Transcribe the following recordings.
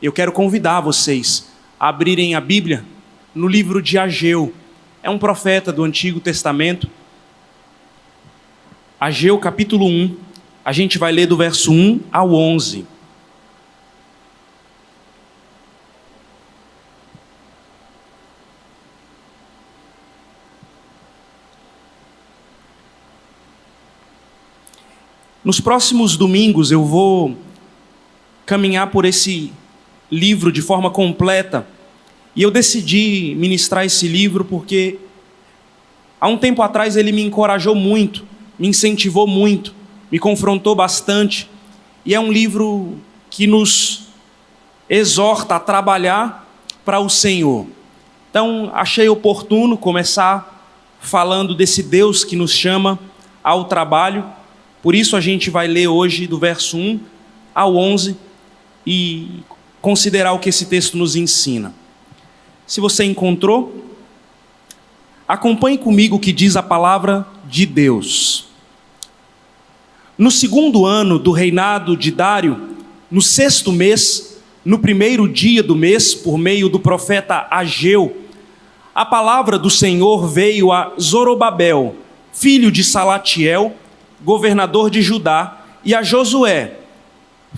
Eu quero convidar vocês a abrirem a Bíblia no livro de Ageu. É um profeta do Antigo Testamento. Ageu capítulo 1, a gente vai ler do verso 1 ao 11. Nos próximos domingos eu vou caminhar por esse livro de forma completa. E eu decidi ministrar esse livro porque há um tempo atrás ele me encorajou muito, me incentivou muito, me confrontou bastante. E é um livro que nos exorta a trabalhar para o Senhor. Então achei oportuno começar falando desse Deus que nos chama ao trabalho. Por isso a gente vai ler hoje do verso 1 ao 11 e considerar o que esse texto nos ensina. Se você encontrou, acompanhe comigo o que diz a palavra de Deus. No segundo ano do reinado de Dário, no sexto mês, no primeiro dia do mês, por meio do profeta Ageu, a palavra do Senhor veio a Zorobabel, filho de Salatiel, governador de Judá, e a Josué,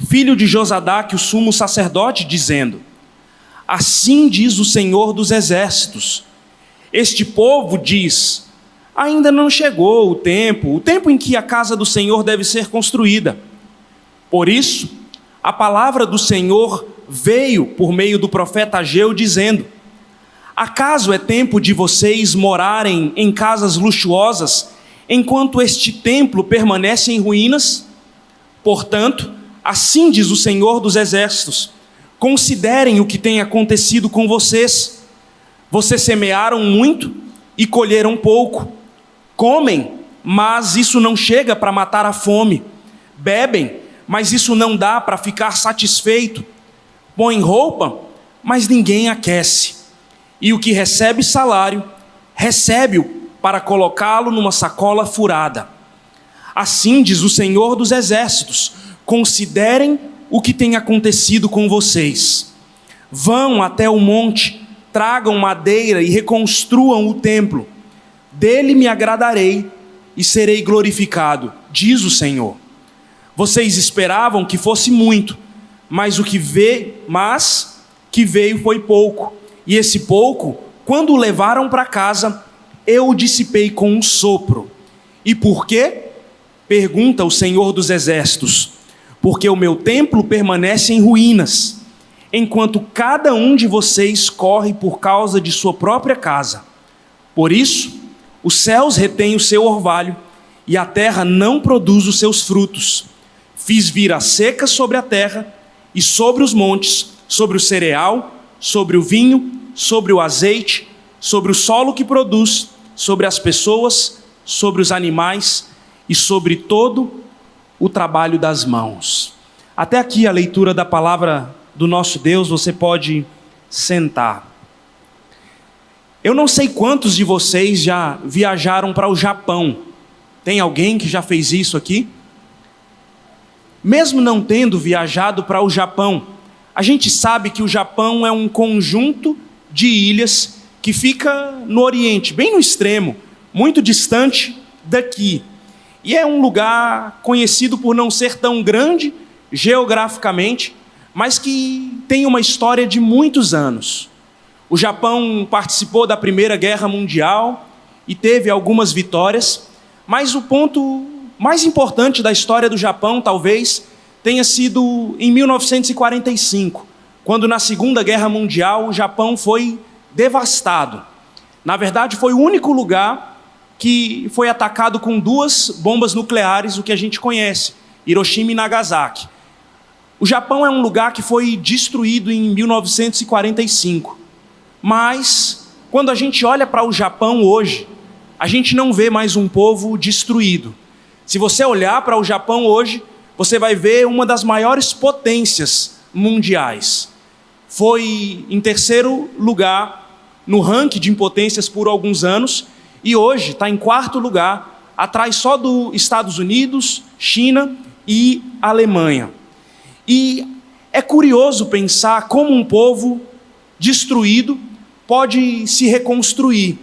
filho de Josadaque, o sumo sacerdote, dizendo: assim diz o Senhor dos exércitos, este povo diz, ainda não chegou o tempo em que a casa do Senhor deve ser construída. Por isso, a palavra do Senhor veio por meio do profeta Ageu, dizendo: acaso é tempo de vocês morarem em casas luxuosas, enquanto este templo permanece em ruínas? Portanto, assim diz o Senhor dos exércitos, considerem o que tem acontecido com vocês. Vocês semearam muito e colheram pouco. Comem, mas isso não chega para matar a fome. Bebem, mas isso não dá para ficar satisfeito. Põem roupa, mas ninguém aquece. E o que recebe salário, recebe-o para colocá-lo numa sacola furada. Assim diz o Senhor dos exércitos, considerem o que tem acontecido com vocês. Vão até o monte, tragam madeira e reconstruam o templo. Dele me agradarei e serei glorificado, diz o Senhor. Vocês esperavam que fosse muito, mas que veio foi pouco. E esse pouco, quando o levaram para casa, eu o dissipei com um sopro. E por quê? Pergunta o Senhor dos exércitos. Porque o meu templo permanece em ruínas, enquanto cada um de vocês corre por causa de sua própria casa. Por isso, os céus retêm o seu orvalho, e a terra não produz os seus frutos. Fiz vir a seca sobre a terra, e sobre os montes, sobre o cereal, sobre o vinho, sobre o azeite, sobre o solo que produz, sobre as pessoas, sobre os animais e sobre todo o trabalho das mãos. Até aqui a leitura da palavra do nosso Deus, você pode sentar. Eu não sei quantos de vocês já viajaram para o Japão. Tem alguém que já fez isso aqui? Mesmo não tendo viajado para o Japão, a gente sabe que o Japão é um conjunto de ilhas que fica no Oriente, bem no extremo, muito distante daqui. E é um lugar conhecido por não ser tão grande geograficamente, mas que tem uma história de muitos anos. O Japão participou da Primeira Guerra Mundial e teve algumas vitórias, mas o ponto mais importante da história do Japão talvez tenha sido em 1945, quando na Segunda Guerra Mundial o Japão foi devastado. Na verdade, foi o único lugar que foi atacado com 2 bombas nucleares, o que a gente conhece, Hiroshima e Nagasaki. O Japão é um lugar que foi destruído em 1945. Mas, quando a gente olha para o Japão hoje, a gente não vê mais um povo destruído. Se você olhar para o Japão hoje, você vai ver uma das maiores potências mundiais. Foi em 3º lugar no ranking de potências por alguns anos, e hoje está em 4º lugar, atrás só dos Estados Unidos, China e Alemanha. E é curioso pensar como um povo destruído pode se reconstruir.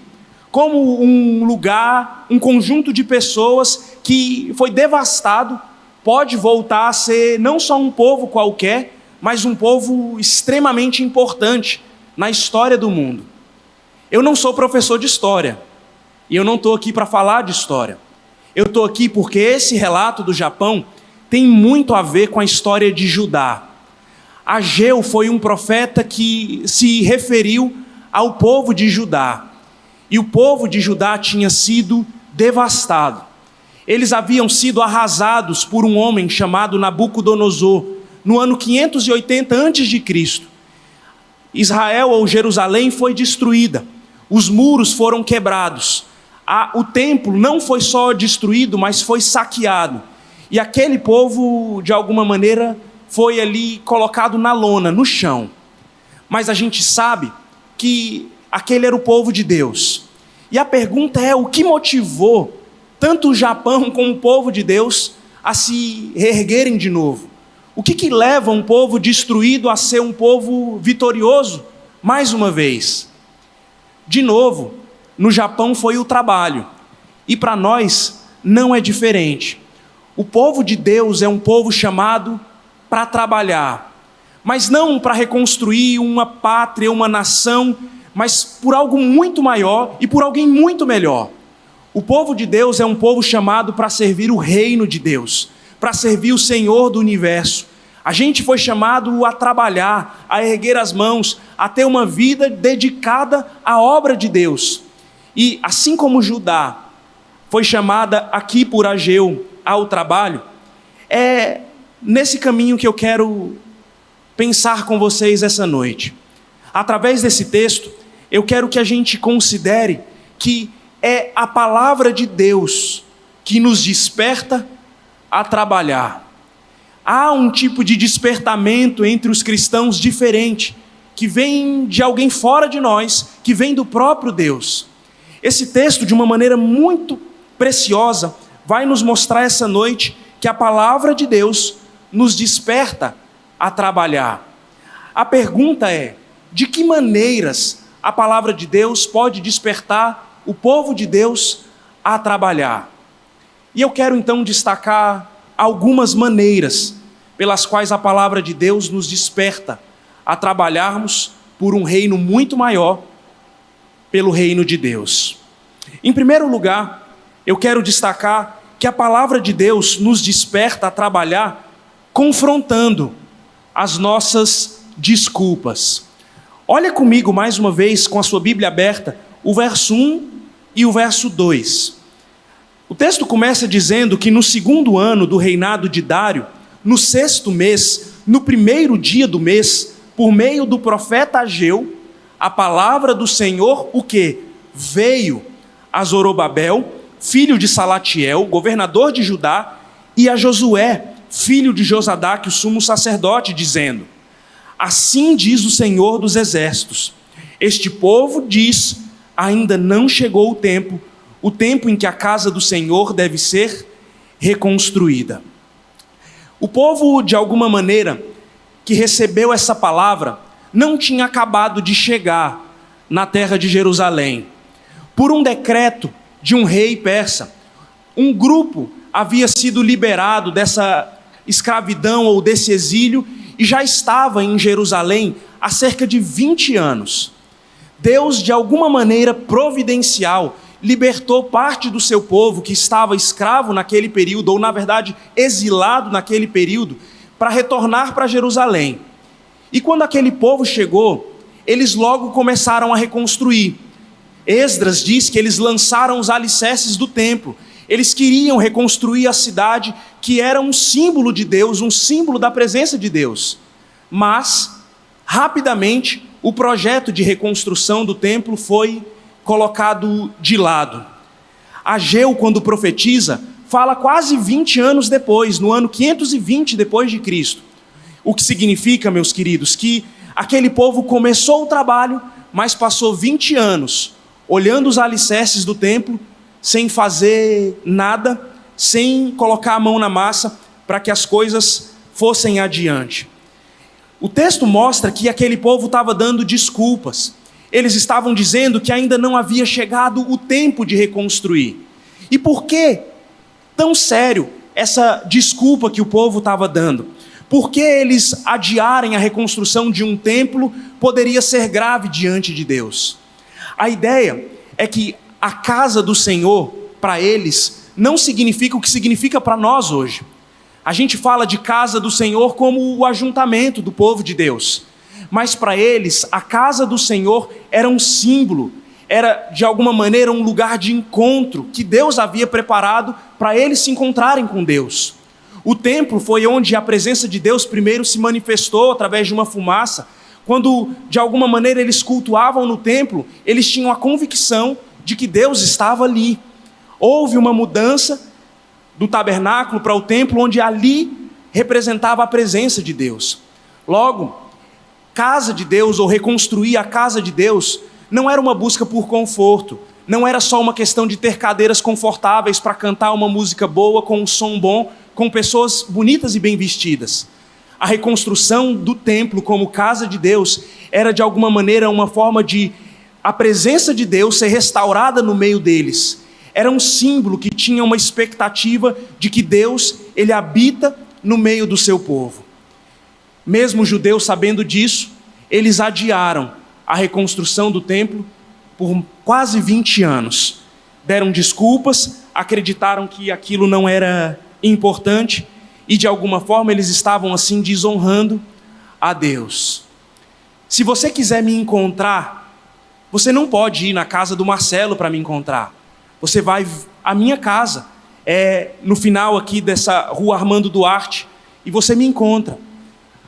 Como um lugar, um conjunto de pessoas que foi devastado, pode voltar a ser não só um povo qualquer, mas um povo extremamente importante na história do mundo. Eu não sou professor de história, e eu não estou aqui para falar de história. Eu estou aqui porque esse relato do Japão tem muito a ver com a história de Judá. Ageu foi um profeta que se referiu ao povo de Judá. E o povo de Judá tinha sido devastado. Eles haviam sido arrasados por um homem chamado Nabucodonosor, no ano 580 a.C. Israel ou Jerusalém foi destruída. Os muros foram quebrados. O templo não foi só destruído, mas foi saqueado. E aquele povo, de alguma maneira, foi ali colocado na lona, no chão. Mas a gente sabe que aquele era o povo de Deus. E a pergunta é: o que motivou tanto o Japão como o povo de Deus a se reerguerem de novo? O que leva um povo destruído a ser um povo vitorioso mais uma vez? De novo, no Japão foi o trabalho. E para nós não é diferente. O povo de Deus é um povo chamado para trabalhar, mas não para reconstruir uma pátria, uma nação, mas por algo muito maior e por alguém muito melhor. O povo de Deus é um povo chamado para servir o reino de Deus, para servir o Senhor do universo. A gente foi chamado a trabalhar, a erguer as mãos, a ter uma vida dedicada à obra de Deus. E assim como Judá foi chamada aqui por Ageu ao trabalho, é nesse caminho que eu quero pensar com vocês essa noite. Através desse texto, eu quero que a gente considere que é a palavra de Deus que nos desperta a trabalhar. Há um tipo de despertamento entre os cristãos diferente, que vem de alguém fora de nós, que vem do próprio Deus. Esse texto, de uma maneira muito preciosa, vai nos mostrar essa noite que a palavra de Deus nos desperta a trabalhar. A pergunta é: de que maneiras a palavra de Deus pode despertar o povo de Deus a trabalhar? E eu quero então destacar algumas maneiras pelas quais a palavra de Deus nos desperta a trabalharmos por um reino muito maior, pelo reino de Deus. Em primeiro lugar, eu quero destacar que a palavra de Deus nos desperta a trabalhar confrontando as nossas desculpas. Olha comigo mais uma vez, com a sua Bíblia aberta, o verso 1 e o verso 2. O texto começa dizendo que no 2º ano do reinado de Dário, no 6º mês, no 1º dia do mês, por meio do profeta Ageu, a palavra do Senhor, o quê? Veio a Zorobabel, filho de Salatiel, governador de Judá, e a Josué, filho de Josadaque, o sumo sacerdote, dizendo: assim diz o Senhor dos exércitos, este povo diz, ainda não chegou o tempo em que a casa do Senhor deve ser reconstruída. O povo, de alguma maneira, que recebeu essa palavra, não tinha acabado de chegar na terra de Jerusalém. Por um decreto de um rei persa, um grupo havia sido liberado dessa escravidão ou desse exílio e já estava em Jerusalém há cerca de 20 anos. Deus, de alguma maneira providencial, libertou parte do seu povo que estava escravo naquele período, ou na verdade exilado naquele período, para retornar para Jerusalém. E quando aquele povo chegou, eles logo começaram a reconstruir. Esdras diz que eles lançaram os alicerces do templo. Eles queriam reconstruir a cidade, que era um símbolo de Deus, um símbolo da presença de Deus. Mas, rapidamente, o projeto de reconstrução do templo foi colocado de lado. Ageu, quando profetiza, fala quase 20 anos depois, no ano 520 depois de Cristo. O que significa, meus queridos, que aquele povo começou o trabalho, mas passou 20 anos olhando os alicerces do templo, sem fazer nada, sem colocar a mão na massa para que as coisas fossem adiante. O texto mostra que aquele povo estava dando desculpas. Eles estavam dizendo que ainda não havia chegado o tempo de reconstruir. E por que tão sério essa desculpa que o povo estava dando? Porque eles adiarem a reconstrução de um templo poderia ser grave diante de Deus. A ideia é que a casa do Senhor, para eles, não significa o que significa para nós hoje. A gente fala de casa do Senhor como o ajuntamento do povo de Deus. Mas para eles, a casa do Senhor era um símbolo, era de alguma maneira um lugar de encontro que Deus havia preparado para eles se encontrarem com Deus. O templo foi onde a presença de Deus primeiro se manifestou através de uma fumaça. Quando de alguma maneira eles cultuavam no templo, eles tinham a convicção de que Deus estava ali. Houve uma mudança do tabernáculo para o templo, onde ali representava a presença de Deus. Logo, casa de Deus, ou reconstruir a casa de Deus, não era uma busca por conforto, não era só uma questão de ter cadeiras confortáveis para cantar uma música boa, com um som bom, com pessoas bonitas e bem vestidas. A reconstrução do templo como casa de Deus era de alguma maneira uma forma de a presença de Deus ser restaurada no meio deles. Era um símbolo que tinha uma expectativa de que Deus, Ele habita no meio do seu povo. Mesmo os judeus sabendo disso, eles adiaram a reconstrução do templo por quase 20 anos. Deram desculpas, acreditaram que aquilo não era importante e de alguma forma eles estavam assim desonrando a Deus. Se você quiser me encontrar, você não pode ir na casa do Marcelo para me encontrar. Você vai à minha casa, no final aqui dessa rua Armando Duarte, e você me encontra.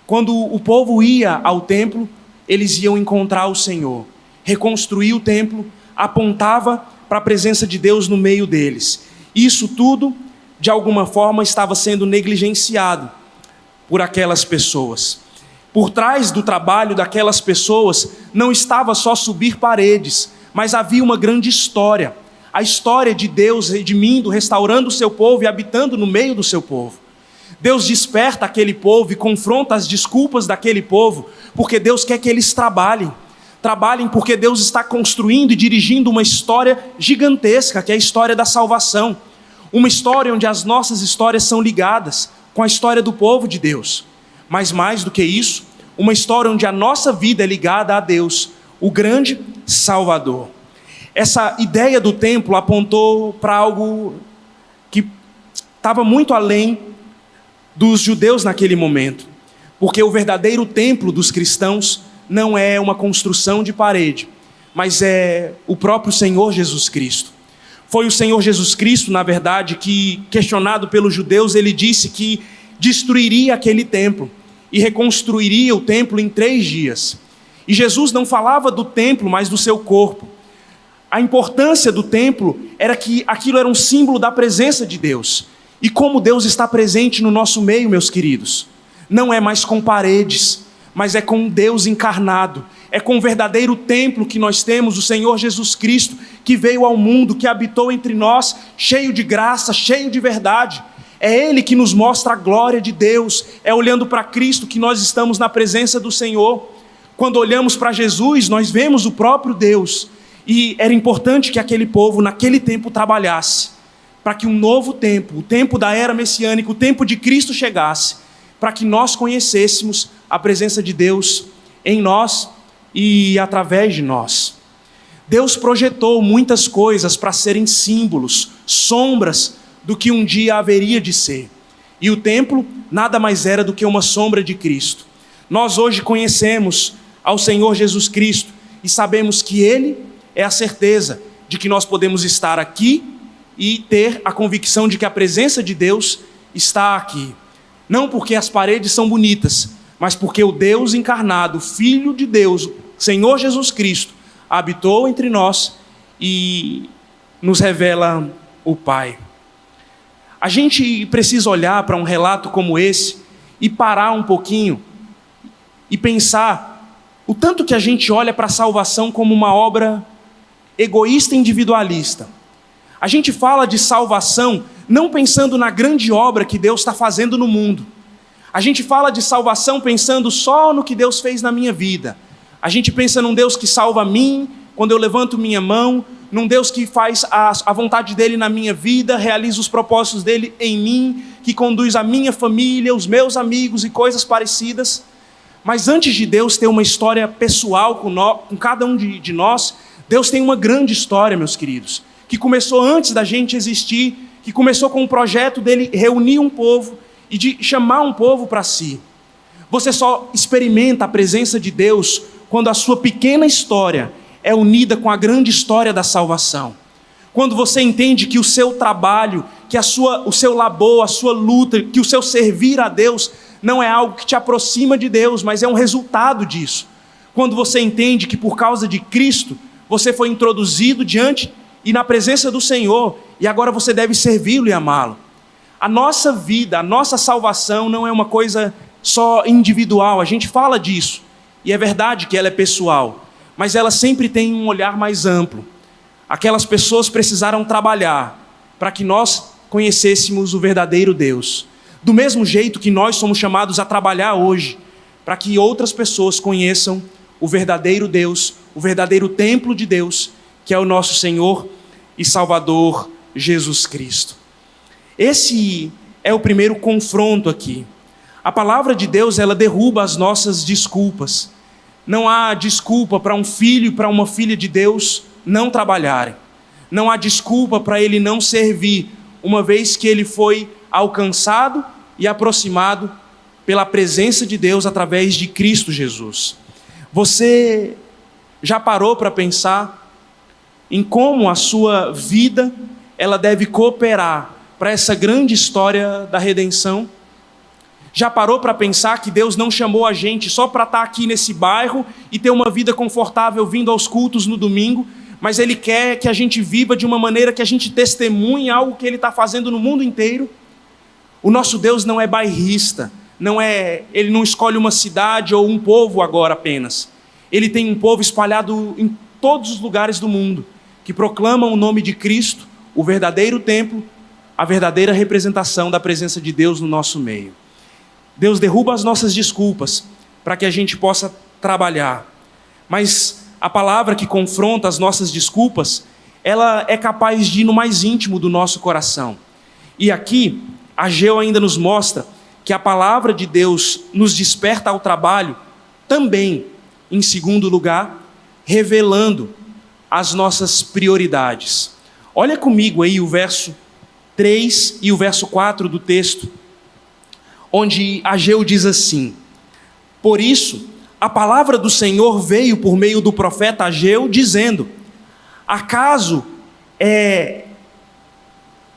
Quando o povo ia ao templo, eles iam encontrar o Senhor. Reconstruir o templo apontava para a presença de Deus no meio deles. Isso tudo, de alguma forma, estava sendo negligenciado por aquelas pessoas. Por trás do trabalho daquelas pessoas, não estava só subir paredes, mas havia uma grande história. A história de Deus redimindo, restaurando o seu povo e habitando no meio do seu povo. Deus desperta aquele povo e confronta as desculpas daquele povo, porque Deus quer que eles trabalhem. Trabalhem porque Deus está construindo e dirigindo uma história gigantesca, que é a história da salvação. Uma história onde as nossas histórias são ligadas com a história do povo de Deus. Mas mais do que isso, uma história onde a nossa vida é ligada a Deus, o grande Salvador. Essa ideia do templo apontou para algo que estava muito além dos judeus naquele momento. Porque o verdadeiro templo dos cristãos não é uma construção de parede, mas é o próprio Senhor Jesus Cristo. Foi o Senhor Jesus Cristo, na verdade, que, questionado pelos judeus, ele disse que destruiria aquele templo e reconstruiria o templo em 3 dias. E Jesus não falava do templo, mas do seu corpo. A importância do templo era que aquilo era um símbolo da presença de Deus. E como Deus está presente no nosso meio, meus queridos, não é mais com paredes, mas é com Deus encarnado. É com o verdadeiro templo que nós temos, o Senhor Jesus Cristo, que veio ao mundo, que habitou entre nós, cheio de graça, cheio de verdade. É Ele que nos mostra a glória de Deus. É olhando para Cristo que nós estamos na presença do Senhor. Quando olhamos para Jesus, nós vemos o próprio Deus. E era importante que aquele povo, naquele tempo, trabalhasse, para que um novo tempo, o tempo da era messiânica, o tempo de Cristo chegasse, para que nós conhecêssemos a presença de Deus em nós e através de nós. Deus projetou muitas coisas para serem símbolos, sombras do que um dia haveria de ser. E o templo nada mais era do que uma sombra de Cristo. Nós hoje conhecemos ao Senhor Jesus Cristo e sabemos que Ele é a certeza de que nós podemos estar aqui e ter a convicção de que a presença de Deus está aqui. Não porque as paredes são bonitas, mas porque o Deus encarnado, Filho de Deus, Senhor Jesus Cristo, habitou entre nós e nos revela o Pai. A gente precisa olhar para um relato como esse e parar um pouquinho e pensar o tanto que a gente olha para a salvação como uma obra egoísta e individualista. A gente fala de salvação não pensando na grande obra que Deus está fazendo no mundo. A gente fala de salvação pensando só no que Deus fez na minha vida. A gente pensa num Deus que salva a mim, quando eu levanto minha mão, num Deus que faz a vontade dele na minha vida, realiza os propósitos dele em mim, que conduz a minha família, os meus amigos e coisas parecidas. Mas antes de Deus ter uma história pessoal com cada um de nós, Deus tem uma grande história, meus queridos, que começou antes da gente existir, que começou com o projeto dele reunir um povo e de chamar um povo para si. Você só experimenta a presença de Deus quando a sua pequena história é unida com a grande história da salvação. Quando você entende que o seu trabalho, que o seu labor, a sua luta, que o seu servir a Deus não é algo que te aproxima de Deus, mas é um resultado disso. Quando você entende que por causa de Cristo, você foi introduzido diante e na presença do Senhor, e agora você deve servi-lo e amá-lo. A nossa vida, a nossa salvação não é uma coisa só individual, a gente fala disso, e é verdade que ela é pessoal, mas ela sempre tem um olhar mais amplo. Aquelas pessoas precisaram trabalhar para que nós conhecêssemos o verdadeiro Deus. Do mesmo jeito que nós somos chamados a trabalhar hoje, para que outras pessoas conheçam o verdadeiro Deus, o verdadeiro templo de Deus, que é o nosso Senhor e Salvador Jesus Cristo. Esse é o primeiro confronto aqui. A palavra de Deus, ela derruba as nossas desculpas. Não há desculpa para um filho e para uma filha de Deus não trabalharem. Não há desculpa para ele não servir, uma vez que ele foi alcançado e aproximado pela presença de Deus através de Cristo Jesus. Você já parou para pensar em como a sua vida ela deve cooperar para essa grande história da redenção? Já parou para pensar que Deus não chamou a gente só para estar aqui nesse bairro e ter uma vida confortável vindo aos cultos no domingo, mas Ele quer que a gente viva de uma maneira que a gente testemunhe algo que Ele está fazendo no mundo inteiro? O nosso Deus não é bairrista, Ele não escolhe uma cidade ou um povo agora apenas. Ele tem um povo espalhado em todos os lugares do mundo, que proclamam o nome de Cristo, o verdadeiro templo, a verdadeira representação da presença de Deus no nosso meio. Deus derruba as nossas desculpas para que a gente possa trabalhar. Mas a palavra que confronta as nossas desculpas, ela é capaz de ir no mais íntimo do nosso coração. E aqui, Ageu ainda nos mostra que a palavra de Deus nos desperta ao trabalho também, em segundo lugar, revelando as nossas prioridades. Olha comigo aí o verso 3 e o verso 4 do texto, onde Ageu diz assim: por isso, a palavra do Senhor veio por meio do profeta Ageu, dizendo: acaso é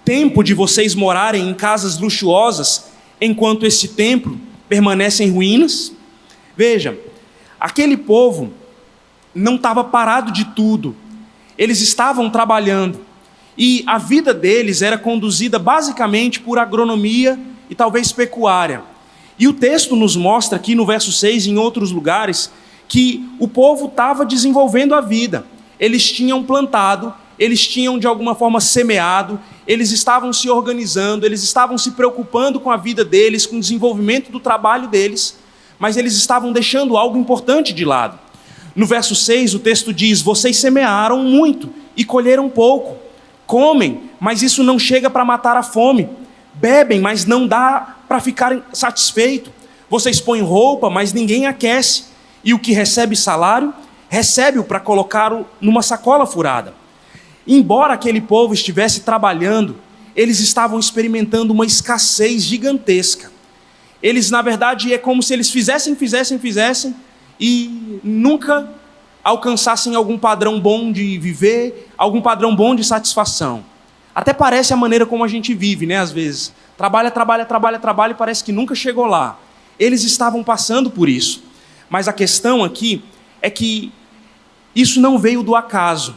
tempo de vocês morarem em casas luxuosas, enquanto esse templo permanece em ruínas? Veja, aquele povo não estava parado de tudo, eles estavam trabalhando, e a vida deles era conduzida basicamente por agronomia e talvez pecuária. E o texto nos mostra aqui no verso 6 e em outros lugares que o povo estava desenvolvendo a vida. Eles tinham plantado, eles tinham de alguma forma semeado, eles estavam se organizando, eles estavam se preocupando com a vida deles, com o desenvolvimento do trabalho deles, mas eles estavam deixando algo importante de lado. No verso 6 o texto diz: vocês semearam muito e colheram pouco, comem, mas isso não chega para matar a fome, bebem, mas não dá para ficarem satisfeitos. Vocês põem roupa, mas ninguém aquece. E o que recebe salário, recebe-o para colocá-lo numa sacola furada. Embora aquele povo estivesse trabalhando, eles estavam experimentando uma escassez gigantesca. Eles, na verdade, é como se eles fizessem e nunca alcançassem algum padrão bom de viver, algum padrão bom de satisfação. Até parece a maneira como a gente vive, né? Às vezes, trabalha e parece que nunca chegou lá. Eles estavam passando por isso. Mas a questão aqui é que isso não veio do acaso.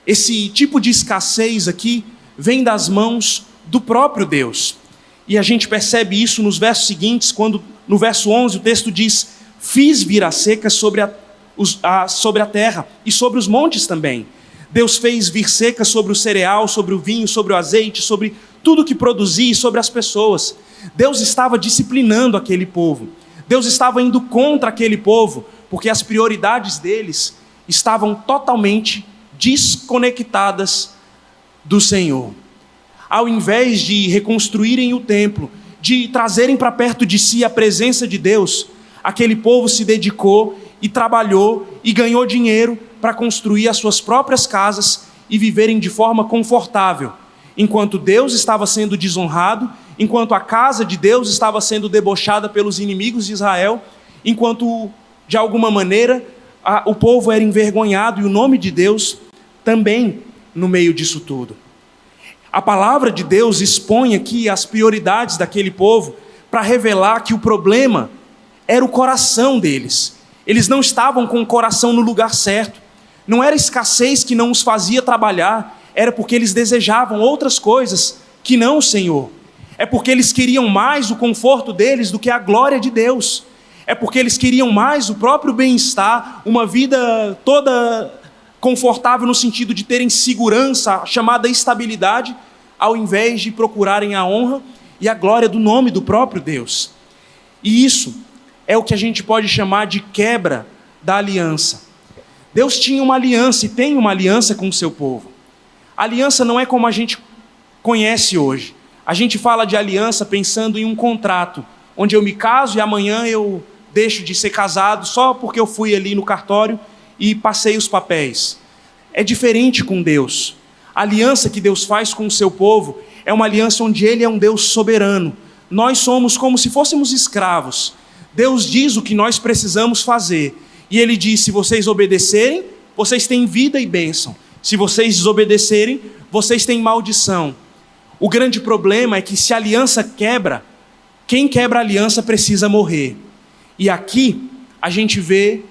Esse tipo de escassez aqui vem das mãos do próprio Deus. E a gente percebe isso nos versos seguintes, quando no verso 11 o texto diz: fiz vir a seca sobre a terra e sobre os montes também. Deus fez vir seca sobre o cereal, sobre o vinho, sobre o azeite, sobre tudo que produzia e sobre as pessoas. Deus estava disciplinando aquele povo. Deus estava indo contra aquele povo, porque as prioridades deles estavam totalmente desconectadas do Senhor. Ao invés de reconstruírem o templo, de trazerem para perto de si a presença de Deus, aquele povo se dedicou e trabalhou e ganhou dinheiro para construir as suas próprias casas e viverem de forma confortável, enquanto Deus estava sendo desonrado, enquanto a casa de Deus estava sendo debochada pelos inimigos de Israel, enquanto, de alguma maneira, o povo era envergonhado e o nome de Deus também no meio disso tudo. A palavra de Deus expõe aqui as prioridades daquele povo para revelar que o problema era o coração deles. Eles não estavam com o coração no lugar certo. Não era escassez que não os fazia trabalhar, era porque eles desejavam outras coisas que não o Senhor. É porque eles queriam mais o conforto deles do que a glória de Deus. É porque eles queriam mais o próprio bem-estar, uma vida toda confortável no sentido de terem segurança, chamada estabilidade, ao invés de procurarem a honra e a glória do nome do próprio Deus. E isso é o que a gente pode chamar de quebra da aliança. Deus tinha uma aliança e tem uma aliança com o seu povo. A aliança não é como a gente conhece hoje. A gente fala de aliança pensando em um contrato, onde eu me caso e amanhã eu deixo de ser casado só porque eu fui ali no cartório e passei os papéis. É diferente com Deus. A aliança que Deus faz com o seu povo é uma aliança onde Ele é um Deus soberano. Nós somos como se fôssemos escravos. Deus diz o que nós precisamos fazer. E Ele diz, se vocês obedecerem, vocês têm vida e bênção. Se vocês desobedecerem, vocês têm maldição. O grande problema é que se a aliança quebra, quem quebra a aliança precisa morrer. E aqui a gente vê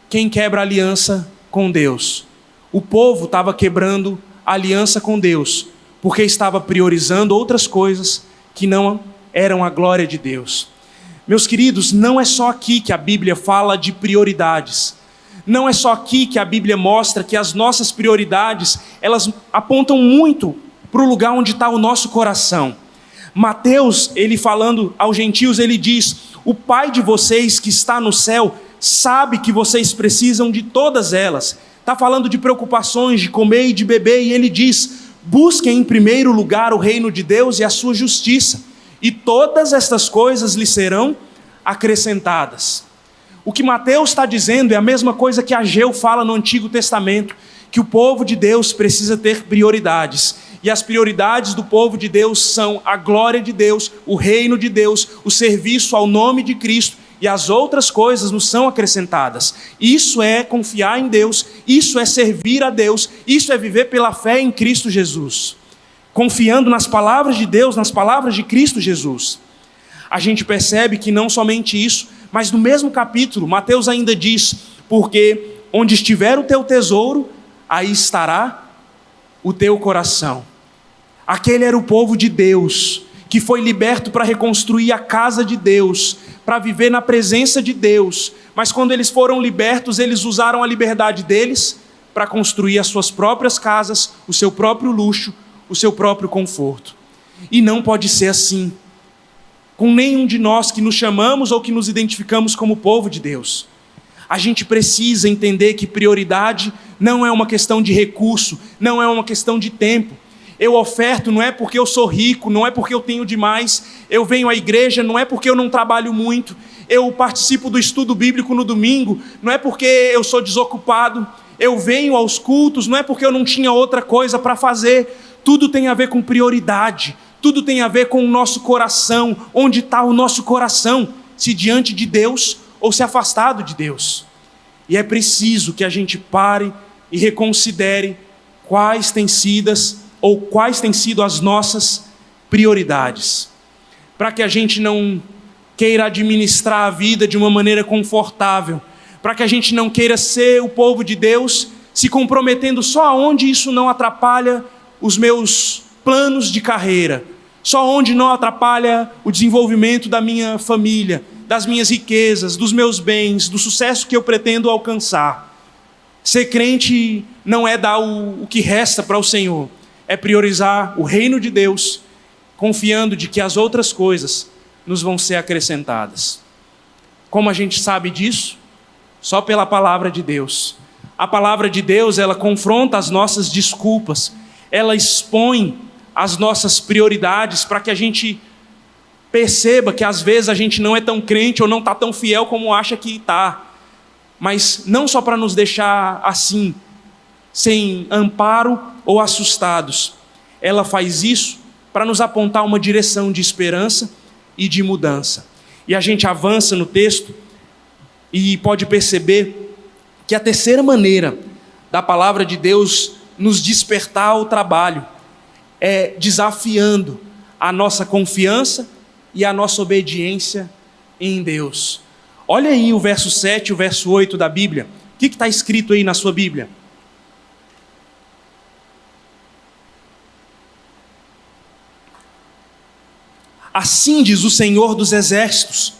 quem quebra a aliança com Deus. O povo estava quebrando a aliança com Deus, porque estava priorizando outras coisas que não eram a glória de Deus. Meus queridos, não é só aqui que a Bíblia fala de prioridades. Não é só aqui que a Bíblia mostra que as nossas prioridades, elas apontam muito para o lugar onde está o nosso coração. Mateus, ele falando aos gentios, ele diz, o Pai de vocês que está no céu sabe que vocês precisam de todas elas. Está falando de preocupações, de comer e de beber, e ele diz, busquem em primeiro lugar o reino de Deus e a sua justiça, e todas estas coisas lhes serão acrescentadas. O que Mateus está dizendo é a mesma coisa que Ageu fala no Antigo Testamento, que o povo de Deus precisa ter prioridades, e as prioridades do povo de Deus são a glória de Deus, o reino de Deus, o serviço ao nome de Cristo, e as outras coisas nos são acrescentadas. Isso é confiar em Deus, isso é servir a Deus, isso é viver pela fé em Cristo Jesus, confiando nas palavras de Deus, nas palavras de Cristo Jesus. A gente percebe que não somente isso, mas no mesmo capítulo, Mateus ainda diz, porque onde estiver o teu tesouro, aí estará o teu coração. Aquele era o povo de Deus, que foi liberto para reconstruir a casa de Deus, para viver na presença de Deus, mas quando eles foram libertos, eles usaram a liberdade deles para construir as suas próprias casas, o seu próprio luxo, o seu próprio conforto. E não pode ser assim com nenhum de nós que nos chamamos ou que nos identificamos como povo de Deus. A gente precisa entender que prioridade não é uma questão de recurso, não é uma questão de tempo. Eu oferto não é porque eu sou rico, não é porque eu tenho demais, eu venho à igreja não é porque eu não trabalho muito, eu participo do estudo bíblico no domingo, não é porque eu sou desocupado, eu venho aos cultos, não é porque eu não tinha outra coisa para fazer. Tudo tem a ver com prioridade, tudo tem a ver com o nosso coração, onde está o nosso coração, se diante de Deus ou se afastado de Deus. E é preciso que a gente pare e reconsidere quais têm sido as nossas prioridades, para que a gente não queira administrar a vida de uma maneira confortável, para que a gente não queira ser o povo de Deus, se comprometendo só onde isso não atrapalha os meus planos de carreira, só onde não atrapalha o desenvolvimento da minha família, das minhas riquezas, dos meus bens, do sucesso que eu pretendo alcançar. Ser crente não é dar o que resta para o Senhor, é priorizar o reino de Deus confiando de que as outras coisas nos vão ser acrescentadas. Como a gente sabe disso? Só pela palavra de Deus. A palavra de Deus, ela confronta as nossas desculpas, ela expõe as nossas prioridades para que a gente perceba que às vezes a gente não é tão crente ou não está tão fiel como acha que está. Mas não só para nos deixar assim, sem amparo ou assustados. Ela faz isso para nos apontar uma direção de esperança e de mudança. E a gente avança no texto e pode perceber que a terceira maneira da palavra de Deus nos despertar ao trabalho é desafiando a nossa confiança e a nossa obediência em Deus. Olha aí o verso 7 e o verso 8 da Bíblia. O que está escrito aí na sua Bíblia? Assim diz o Senhor dos Exércitos: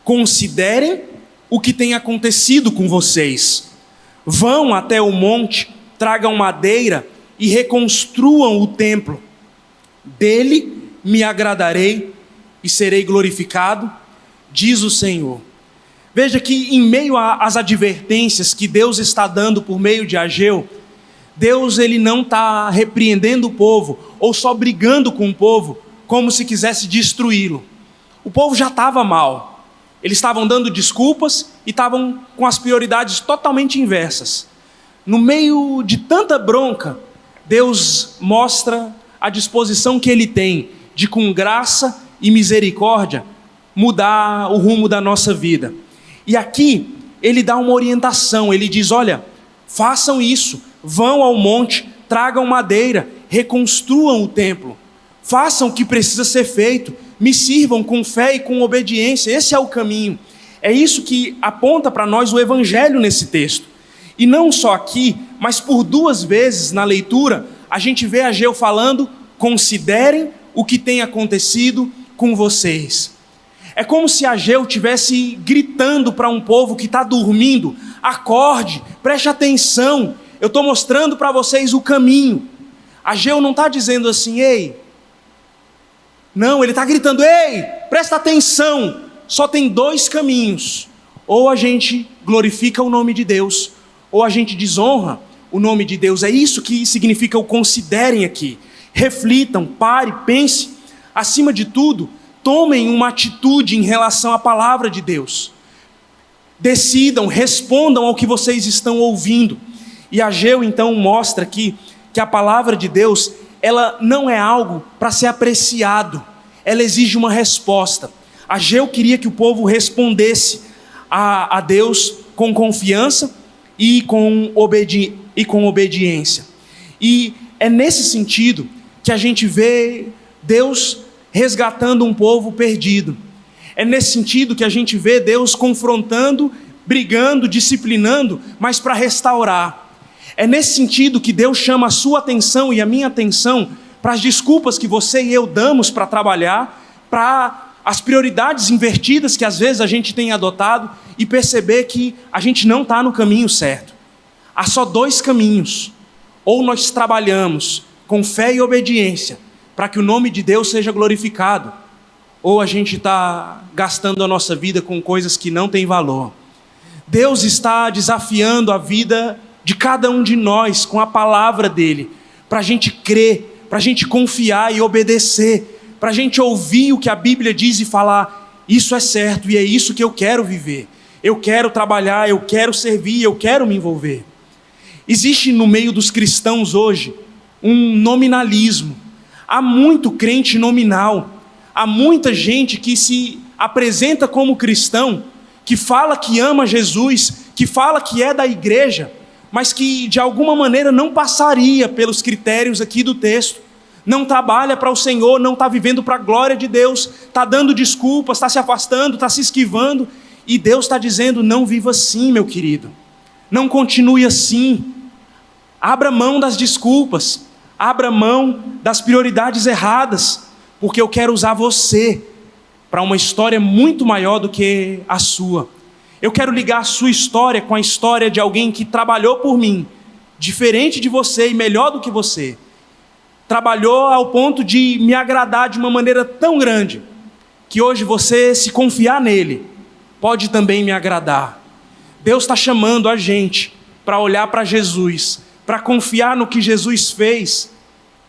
considerem o que tem acontecido com vocês. Vão até o monte, tragam madeira e reconstruam o templo. Dele me agradarei e serei glorificado, diz o Senhor. Veja que em meio às advertências que Deus está dando por meio de Ageu, Deus ele não está repreendendo o povo ou só brigando com o povo como se quisesse destruí-lo. O povo já estava mal. Eles estavam dando desculpas e estavam com as prioridades totalmente inversas. No meio de tanta bronca, Deus mostra a disposição que Ele tem de, com graça e misericórdia, mudar o rumo da nossa vida. E aqui, Ele dá uma orientação, Ele diz: olha, façam isso, vão ao monte, tragam madeira, reconstruam o templo. Façam o que precisa ser feito, me sirvam com fé e com obediência, esse é o caminho. É isso que aponta para nós o Evangelho nesse texto. E não só aqui, mas por 2 vezes na leitura, a gente vê Ageu falando: considerem o que tem acontecido com vocês. É como se Ageu estivesse gritando para um povo que está dormindo: acorde, preste atenção, eu estou mostrando para vocês o caminho. Ageu não está dizendo assim: ei, não, ele está gritando: ei, presta atenção, só tem 2 caminhos. Ou a gente glorifica o nome de Deus, ou a gente desonra o nome de Deus. É isso que significa o considerem aqui. Reflitam, pare, pense. Acima de tudo, tomem uma atitude em relação à palavra de Deus. Decidam, respondam ao que vocês estão ouvindo. E Ageu então mostra aqui que a palavra de Deus, ela não é algo para ser apreciado, ela exige uma resposta. Ageu queria que o povo respondesse a Deus com confiança e com obediência. E é nesse sentido que a gente vê Deus resgatando um povo perdido. É nesse sentido que a gente vê Deus confrontando, brigando, disciplinando, mas para restaurar. É nesse sentido que Deus chama a sua atenção e a minha atenção para as desculpas que você e eu damos para trabalhar, para as prioridades invertidas que às vezes a gente tem adotado e perceber que a gente não está no caminho certo. Há só 2 caminhos. Ou nós trabalhamos com fé e obediência para que o nome de Deus seja glorificado, ou a gente está gastando a nossa vida com coisas que não têm valor. Deus está desafiando a vida de cada um de nós com a palavra dele, para a gente crer, para a gente confiar e obedecer, para a gente ouvir o que a Bíblia diz e falar: isso é certo e é isso que eu quero viver, eu quero trabalhar, eu quero servir, eu quero me envolver. Existe no meio dos cristãos hoje um nominalismo. Há muito crente nominal, há muita gente que se apresenta como cristão, que fala que ama Jesus, que fala que é da igreja, mas que de alguma maneira não passaria pelos critérios aqui do texto. Não trabalha para o Senhor, não está vivendo para a glória de Deus, está dando desculpas, está se afastando, está se esquivando, e Deus está dizendo: não viva assim, meu querido, não continue assim. Abra mão das desculpas, abra mão das prioridades erradas, porque eu quero usar você para uma história muito maior do que a sua. Eu quero ligar a sua história com a história de alguém que trabalhou por mim, diferente de você e melhor do que você. trabalhou ao ponto de me agradar de uma maneira tão grande, que hoje você, se confiar nele, pode também me agradar. Deus está chamando a gente para olhar para Jesus, para confiar no que Jesus fez,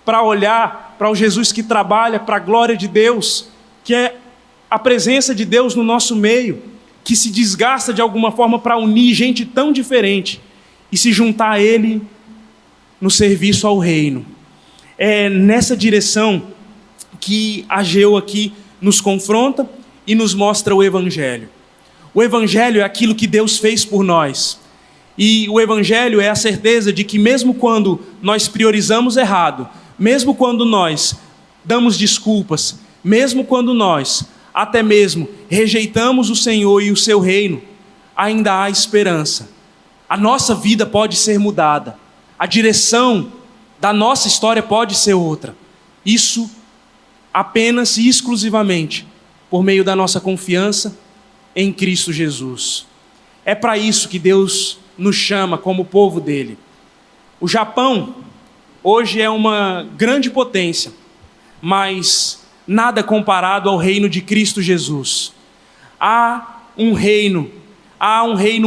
para olhar para o Jesus que trabalha para a glória de Deus, que é a presença de Deus no nosso meio, que se desgasta de alguma forma para unir gente tão diferente e se juntar a Ele no serviço ao reino. É nessa direção que Ageu aqui nos confronta e nos mostra o Evangelho. O Evangelho é aquilo que Deus fez por nós. E o Evangelho é a certeza de que mesmo quando nós priorizamos errado, mesmo quando nós damos desculpas, mesmo quando nós até mesmo rejeitamos o Senhor e o seu reino, ainda há esperança. A nossa vida pode ser mudada. A direção da nossa história pode ser outra. Isso apenas e exclusivamente por meio da nossa confiança em Cristo Jesus. É para isso que Deus nos chama como povo dele. O Japão hoje é uma grande potência, mas nada comparado ao reino de Cristo Jesus. Há um reino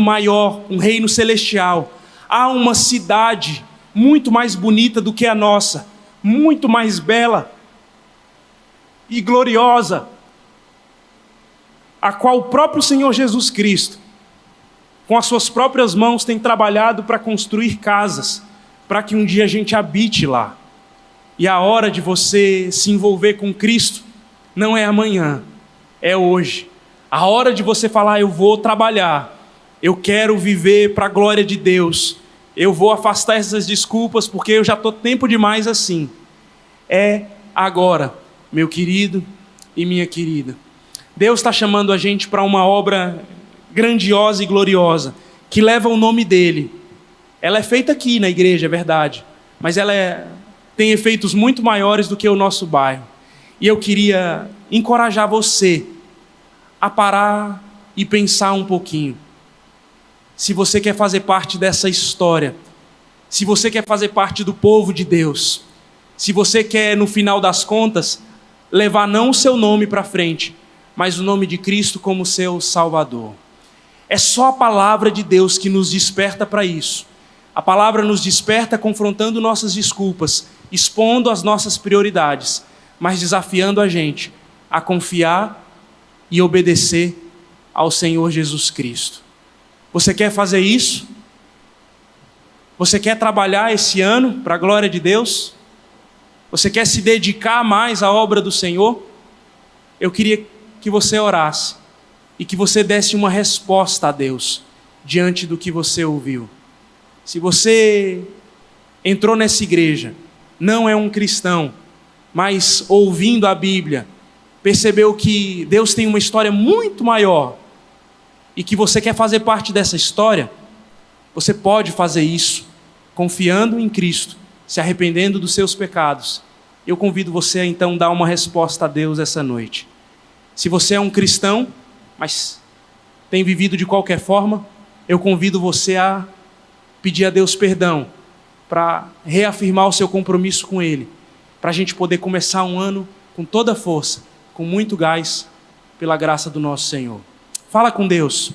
maior, um reino celestial. Há uma cidade muito mais bonita do que a nossa, muito mais bela e gloriosa, a qual o próprio Senhor Jesus Cristo, com as suas próprias mãos, tem trabalhado para construir casas, para que um dia a gente habite lá. E a hora de você se envolver com Cristo não é amanhã, é hoje. A hora de você falar, eu vou trabalhar, eu quero viver para a glória de Deus, eu vou afastar essas desculpas porque eu já estou tempo demais assim. É agora, meu querido e minha querida. Deus está chamando a gente para uma obra grandiosa e gloriosa, que leva o nome dele. Ela é feita aqui na igreja, é verdade, mas ela tem efeitos muito maiores do que o nosso bairro. E eu queria encorajar você a parar e pensar um pouquinho. Se você quer fazer parte dessa história, se você quer fazer parte do povo de Deus, se você quer, no final das contas, levar não o seu nome para frente, mas o nome de Cristo como seu Salvador. É só a palavra de Deus que nos desperta para isso. A palavra nos desperta confrontando nossas desculpas, expondo as nossas prioridades, mas desafiando a gente a confiar e obedecer ao Senhor Jesus Cristo. Você quer fazer isso? Você quer trabalhar esse ano para a glória de Deus? Você quer se dedicar mais à obra do Senhor? Eu queria que você orasse e que você desse uma resposta a Deus diante do que você ouviu. Se você entrou nessa igreja, não é um cristão, mas ouvindo a Bíblia, percebeu que Deus tem uma história muito maior e que você quer fazer parte dessa história, você pode fazer isso confiando em Cristo, se arrependendo dos seus pecados. Eu convido você a então dar uma resposta a Deus essa noite. Se você é um cristão, mas tem vivido de qualquer forma, eu convido você a pedir a Deus perdão, para reafirmar o seu compromisso com Ele, para a gente poder começar um ano com toda a força, com muito gás, pela graça do nosso Senhor. Fala com Deus.